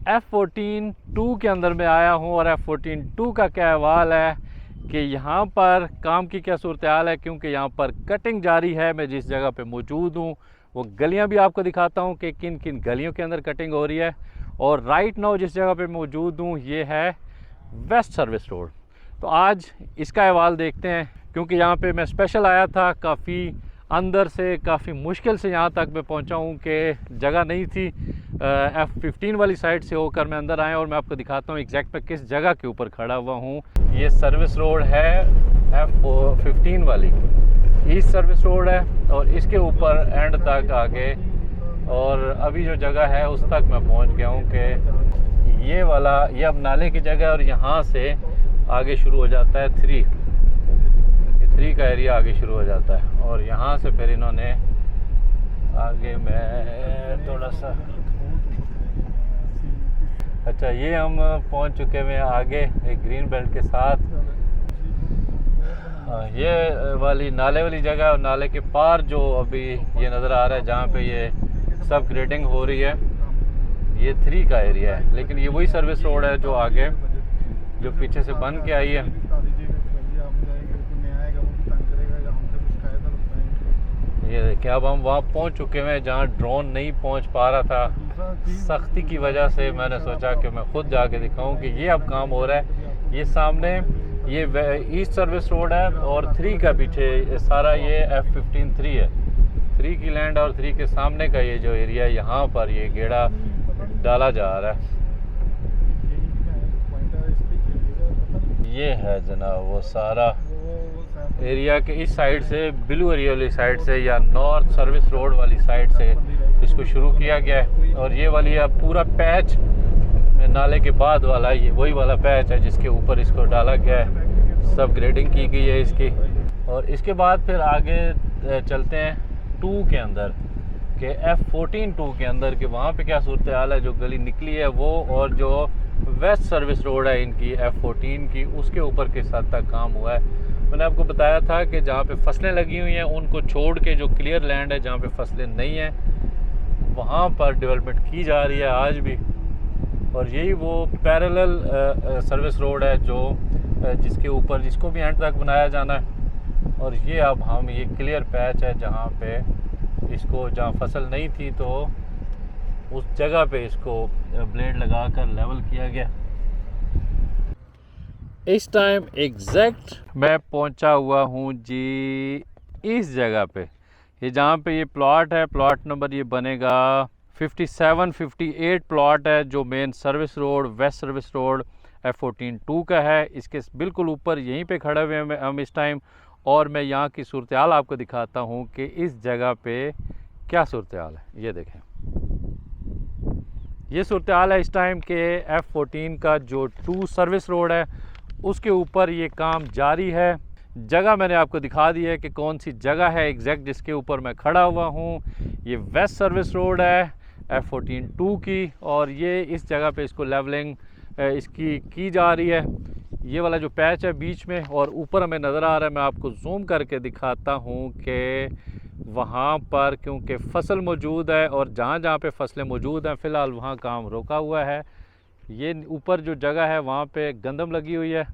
F14 2 के अंदर मैं आया हूँ और F14 2 का क्या अहवाल है कि यहाँ पर काम की क्या सूरत हाल है, क्योंकि यहाँ पर कटिंग जारी है। मैं जिस जगह पे मौजूद हूँ वो गलियाँ भी आपको दिखाता हूँ कि किन किन गलियों के अंदर कटिंग हो रही है। और राइट नाउ जिस जगह पे मौजूद हूँ ये है वेस्ट सर्विस रोड। तो आज इसका अहवाल देखते हैं, क्योंकि यहाँ पे मैं स्पेशल आया था, काफ़ी अंदर से काफ़ी मुश्किल से यहाँ तक मैं पहुँचा हूँ कि जगह नहीं थी। F15 वाली साइड से होकर मैं अंदर आया और मैं आपको दिखाता हूँ एग्जैक्ट मैं किस जगह के ऊपर खड़ा हुआ हूँ। ये सर्विस रोड है F15 वाली, ईस्ट सर्विस रोड है और इसके ऊपर एंड तक आगे, और अभी जो जगह है उस तक मैं पहुँच गया हूँ कि ये वाला ये अब नाले की जगह है और यहाँ से आगे शुरू हो जाता है 3 का एरिया आगे शुरू हो जाता है। और यहाँ से फिर इन्होंने आगे मैं थोड़ा सा अच्छा ये हम पहुँच चुके हैं आगे एक ग्रीन बेल्ट के साथ। ये वाली नाले वाली जगह और नाले के पार जो अभी ये नज़र आ रहा है जहाँ पे ये सब ग्रेडिंग हो रही है, ये 3 का एरिया है। लेकिन ये वही सर्विस रोड है जो आगे जो पीछे से बन के आई है। ये देखिए अब हम वहाँ पहुँच चुके हैं जहाँ ड्रोन नहीं पहुँच पा रहा था सख्ती की वजह से। मैंने सोचा कि मैं खुद जाके दिखाऊं कि ये अब काम हो रहा है। ये सामने ये ईस्ट सर्विस रोड है और 3 का पीछे सारा ये F15 3 है। 3 की लैंड और 3 के सामने का ये जो एरिया है यहाँ पर ये गेड़ा डाला जा रहा है। ये है जनाब वो सारा एरिया के इस साइड से ब्लू एरिया वाली साइड से या नॉर्थ सर्विस रोड वाली साइड से इसको शुरू किया गया है। और ये वाली अब पूरा पैच नाले के बाद वाला ये वही वाला पैच है जिसके ऊपर इसको डाला गया है, सब ग्रेडिंग की गई है इसकी। और इसके बाद फिर आगे चलते हैं 2 के अंदर के F14 2 के अंदर के वहाँ पे क्या सूरत हाल है। जो गली निकली है वो और जो वेस्ट सर्विस रोड है इनकी F14 की, उसके ऊपर किस हद तक काम हुआ है। मैंने आपको बताया था कि जहाँ पे फसलें लगी हुई हैं उनको छोड़ के जो क्लियर लैंड है जहाँ पे फसलें नहीं हैं वहाँ पर डेवलपमेंट की जा रही है आज भी। और यही वो पैरेलल सर्विस रोड है जो जिसके ऊपर जिसको भी एंड तक बनाया जाना है। और ये अब हम ये क्लियर पैच है जहाँ पे इसको जहाँ फसल नहीं थी तो उस जगह पे इसको ब्लेड लगाकर लेवल किया गया। इस टाइम एग्जैक्ट मैं पहुंचा हुआ हूं जी इस जगह पे, ये जहां पे ये प्लॉट है, प्लॉट नंबर ये बनेगा 57-58 प्लॉट है जो main service road west service road F14 2 का है। इसके बिल्कुल ऊपर यहीं पे खड़े हुए हैं हम इस टाइम, और मैं यहाँ की सूरत हाल आपको दिखाता हूँ कि इस जगह पे क्या सूरत हाल है। ये देखें ये सूरत हाल है इस टाइम के F14 का जो 2 सर्विस रोड है उसके ऊपर ये काम जारी है। जगह मैंने आपको दिखा दी है कि कौन सी जगह है एग्जैक्ट जिसके ऊपर मैं खड़ा हुआ हूँ। ये वेस्ट सर्विस रोड है F14 2 की, और ये इस जगह पे इसको लेवलिंग इसकी की जा रही है। ये वाला जो पैच है बीच में और ऊपर हमें नज़र आ रहा है, मैं आपको जूम करके दिखाता हूँ कि वहाँ पर क्योंकि फसल मौजूद है और जहाँ जहाँ पे फसलें मौजूद हैं फ़िलहाल वहाँ काम रोका हुआ है। ये ऊपर जो जगह है वहाँ पे गंदम लगी हुई है,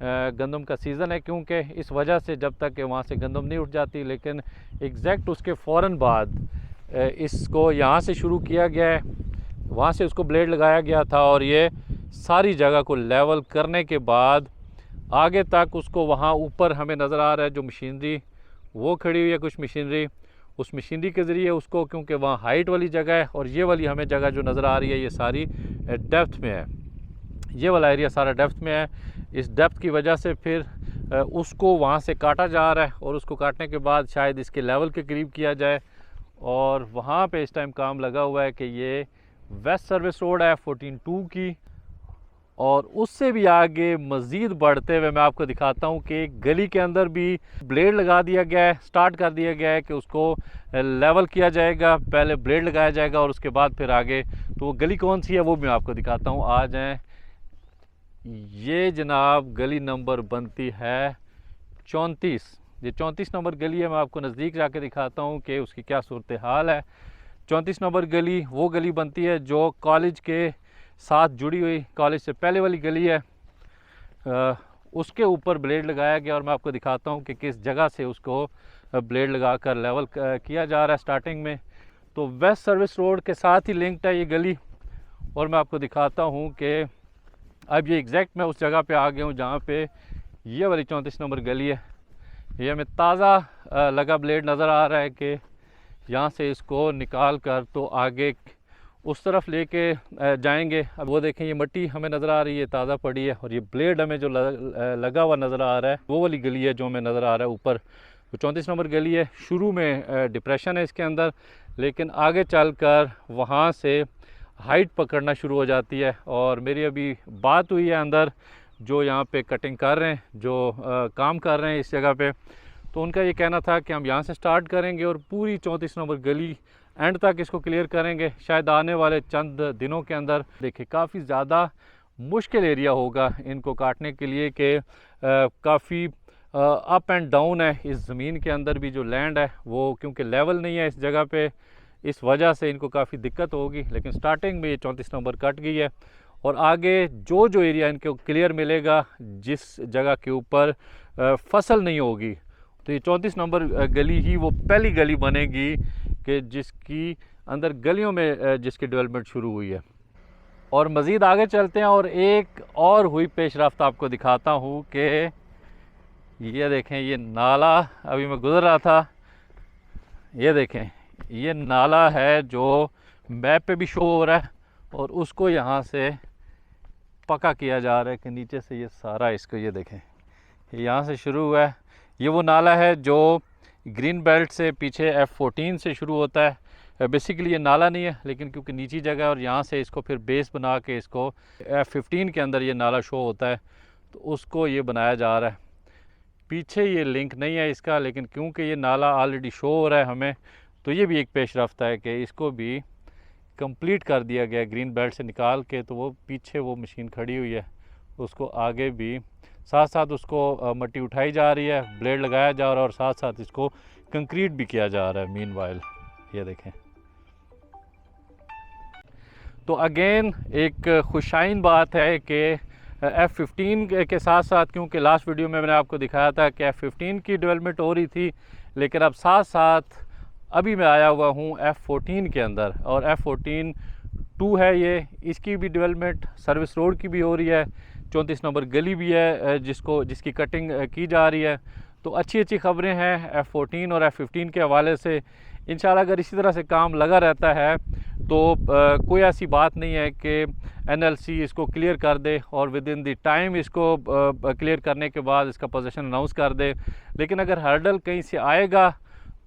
गंदम का सीज़न है क्योंकि इस वजह से जब तक कि वहाँ से गंदम नहीं उठ जाती। लेकिन एग्जैक्ट उसके फ़ौरन बाद इसको यहाँ से शुरू किया गया है, वहाँ से उसको ब्लेड लगाया गया था और ये सारी जगह को लेवल करने के बाद आगे तक उसको वहाँ ऊपर हमें नज़र आ रहा है जो मशीनरी वो खड़ी हुई है, कुछ मशीनरी उस मशीनरी के ज़रिए उसको, क्योंकि वहाँ हाइट वाली जगह है और ये वाली हमें जगह जो नज़र आ रही है ये सारी डेप्थ में है। ये वाला एरिया सारा डेप्थ में है। इस डेप्थ की वजह से फिर उसको वहाँ से काटा जा रहा है और उसको काटने के बाद शायद इसके लेवल के करीब किया जाए। और वहाँ पे इस टाइम काम लगा हुआ है कि ये वेस्ट सर्विस रोड है F14 2 की, और उससे भी आगे मज़ीद बढ़ते हुए मैं आपको दिखाता हूँ कि गली के अंदर भी ब्लेड लगा दिया गया है, स्टार्ट कर दिया गया है कि उसको लेवल किया जाएगा। पहले ब्लेड लगाया जाएगा और उसके बाद फिर आगे, तो वो गली कौन सी है वो भी मैं आपको दिखाता हूँ। आ जाएँ, ये जनाब गली नंबर बनती है 34। ये 34 नंबर गली है, मैं आपको नज़दीक जाके दिखाता हूँ कि उसकी क्या सूरत हाल है। 34 नंबर गली वो गली बनती है जो कॉलेज के साथ जुड़ी हुई कॉलेज से पहले वाली गली है, उसके ऊपर ब्लेड लगाया गया और मैं आपको दिखाता हूँ कि किस जगह से उसको ब्लेड लगाकर लेवल किया जा रहा है स्टार्टिंग में। तो वेस्ट सर्विस रोड के साथ ही लिंक्ड है ये गली, और मैं आपको दिखाता हूँ कि अब ये एग्जैक्ट मैं उस जगह पे आ गया हूँ जहाँ पे ये वाली 34 नंबर गली है। ये हमें ताज़ा लगा ब्लेड नज़र आ रहा है कि यहाँ से इसको निकाल कर तो आगे उस तरफ लेके जाएंगे। अब वो देखें, ये मिट्टी हमें नज़र आ रही है, ताज़ा पड़ी है, और ये ब्लेड हमें जो लगा हुआ नज़र आ रहा है वो वाली गली है जो हमें नज़र आ रहा है ऊपर। तो 34 नंबर गली है, शुरू में डिप्रेशन है इसके अंदर, लेकिन आगे चलकर वहाँ से हाइट पकड़ना शुरू हो जाती है। और मेरी अभी बात हुई है अंदर जो यहाँ पे कटिंग कर रहे हैं, जो काम कर रहे हैं इस जगह पे, तो उनका ये कहना था कि हम यहाँ से स्टार्ट करेंगे और पूरी 34 नंबर गली एंड तक इसको क्लियर करेंगे, शायद आने वाले चंद दिनों के अंदर। देखिए काफ़ी ज़्यादा मुश्किल एरिया होगा इनको काटने के लिए कि काफ़ी अप एंड डाउन है इस ज़मीन के अंदर भी। जो लैंड है वो क्योंकि लेवल नहीं है इस जगह पे, इस वजह से इनको काफ़ी दिक्कत होगी। लेकिन स्टार्टिंग में ये 34 नंबर कट गई है और आगे जो जो एरिया इनको क्लियर मिलेगा जिस जगह के ऊपर फसल नहीं होगी, तो ये 34 नंबर गली ही वो पहली गली बनेगी कि जिसकी अंदर गलियों में जिसकी डेवलपमेंट शुरू हुई है। और मज़ीद आगे चलते हैं और एक और हुई पेशरफ्त आपको दिखाता हूँ कि ये देखें, ये नाला अभी मैं गुज़र रहा था, ये देखें ये नाला है जो मैप पे भी शो हो रहा है, और उसको यहाँ से पक्का किया जा रहा है कि नीचे से ये सारा इसको, ये देखें यहाँ से शुरू हुआ है। ये वो नाला है जो ग्रीन बेल्ट से पीछे F14 से शुरू होता है। बेसिकली ये नाला नहीं है, लेकिन क्योंकि नीची जगह है और यहाँ से इसको फिर बेस बना के इसको F15 के अंदर ये नाला शो होता है, तो उसको ये बनाया जा रहा है। पीछे ये लिंक नहीं है इसका, लेकिन क्योंकि ये नाला ऑलरेडी शो हो रहा है हमें, तो ये भी एक पेशरफ्त है कि इसको भी कंप्लीट कर दिया गया ग्रीन बेल्ट से निकाल के। तो वो पीछे वो मशीन खड़ी हुई है, उसको आगे भी साथ साथ उसको मिट्टी उठाई जा रही है, ब्लेड लगाया जा रहा है और साथ साथ इसको कंक्रीट भी किया जा रहा है मीनवाइल। ये देखें, तो अगेन एक खुशाइन बात है कि F15 के साथ साथ, क्योंकि लास्ट वीडियो में मैंने आपको दिखाया था कि F15 की डेवलपमेंट हो रही थी, लेकिन अब साथ साथ अभी मैं आया हुआ हूँ F14 के अंदर, और F14-2 है ये, इसकी भी डेवलपमेंट सर्विस रोड की भी हो रही है, 34 नंबर गली भी है जिसकी कटिंग की जा रही है। तो अच्छी खबरें हैं F14 और F15 के हवाले से। इंशाल्लाह अगर इसी तरह से काम लगा रहता है तो कोई ऐसी बात नहीं है कि NLC इसको क्लियर कर दे और विद इन द टाइम इसको क्लियर करने के बाद इसका पोजीशन अनाउंस कर दे। लेकिन अगर हर्डल कहीं से आएगा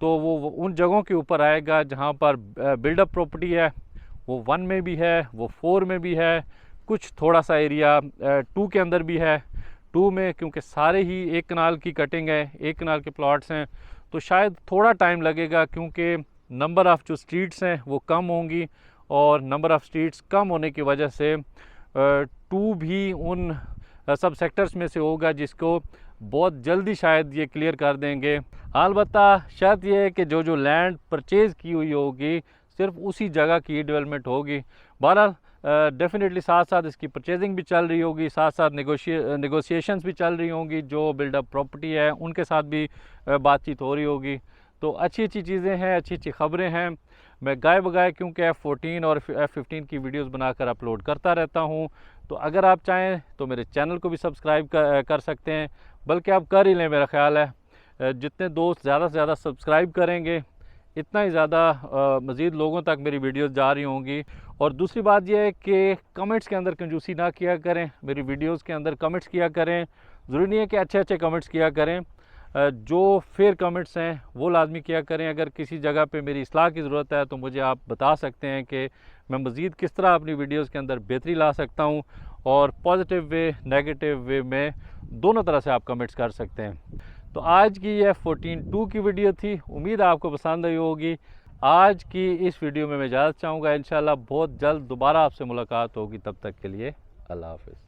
तो वो उन जगहों के ऊपर आएगा जहाँ पर बिल्डअप प्रॉपर्टी है, वो 1 में भी है, वो 4 में भी है, कुछ थोड़ा सा एरिया 2 के अंदर भी है। 2 में क्योंकि सारे ही 1 कनाल की कटिंग है, 1 कनाल के प्लॉट्स हैं, तो शायद थोड़ा टाइम लगेगा क्योंकि नंबर ऑफ़ जो स्ट्रीट्स हैं वो कम होंगी, और नंबर ऑफ़ स्ट्रीट्स कम होने की वजह से 2 भी उन सब सेक्टर्स में से होगा जिसको बहुत जल्दी शायद ये क्लियर कर देंगे। अलबत्ता शर्त ये है कि जो लैंड परचेज़ की हुई होगी सिर्फ उसी जगह की डेवलपमेंट होगी। बहरहाल डेफिनेटली साथ साथ इसकी परचेजिंग भी चल रही होगी, साथ साथ नेगोशिएशंस भी चल रही होंगी, जो बिल्डअप प्रॉपर्टी है उनके साथ भी बातचीत हो रही होगी। तो अच्छी चीज़ें हैं, अच्छी खबरें हैं। मैं गाय बगाए क्योंकि F14 और F15 की वीडियोस बनाकर अपलोड करता रहता हूं, तो अगर आप चाहें तो मेरे चैनल को भी सब्सक्राइब कर सकते हैं, बल्कि आप कर ही लें। मेरा ख़्याल है जितने दोस्त ज़्यादा से ज़्यादा सब्सक्राइब करेंगे इतना ही ज़्यादा मज़ीद लोगों तक मेरी वीडियोस जा रही होंगी। और दूसरी बात यह है कि कमेंट्स के अंदर कंजूसी ना किया करें, मेरी वीडियोस के अंदर कमेंट्स किया करें। ज़रूरी नहीं है कि अच्छे कमेंट्स किया करें, जो फेयर कमेंट्स हैं वो लाजमी किया करें। अगर किसी जगह पे मेरी इस्लाह की ज़रूरत है तो मुझे आप बता सकते हैं कि मैं मज़ीद किस तरह अपनी वीडियोस के अंदर बेहतरी ला सकता हूं, और पॉजिटिव वे नेगेटिव वे में दोनों तरह से आप कमेंट्स कर सकते हैं। तो आज की ये F14-2 की वीडियो थी, उम्मीद है आपको पसंद आई होगी। आज की इस वीडियो में मैं इजाज़त चाहूँगा, इंशाल्लाह बहुत जल्द दोबारा आपसे मुलाकात होगी। तब तक के लिए अल्लाह हाफ़िज़।